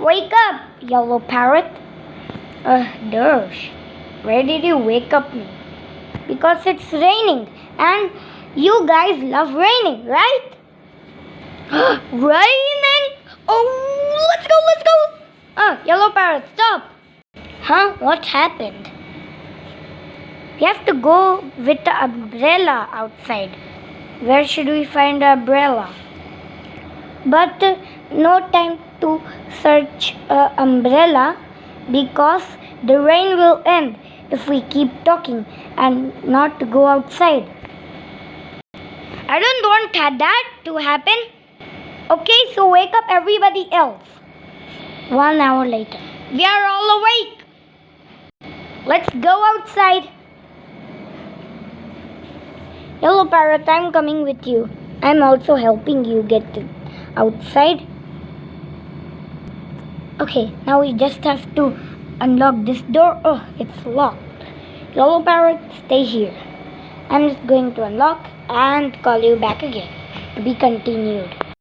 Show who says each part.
Speaker 1: Wake up, yellow parrot. Dersh, where did you wake up me? Because it's raining and you guys love raining, right? Raining? Oh, let's go! Yellow parrot, stop! Huh? What happened? We have to go with the umbrella outside. Where should we find the umbrella? But no time to search an umbrella because the rain will end if we keep talking and not go outside. I don't want that to happen. Okay, so wake up everybody else. 1 hour later. We are all awake. Let's go outside. Yellow parrot, I'm coming with you. I'm also helping you get outside. Okay, now we just have to unlock this door. Oh, it's locked. Yellow parrot, stay here. I'm just going to unlock and call you back again. To be continued.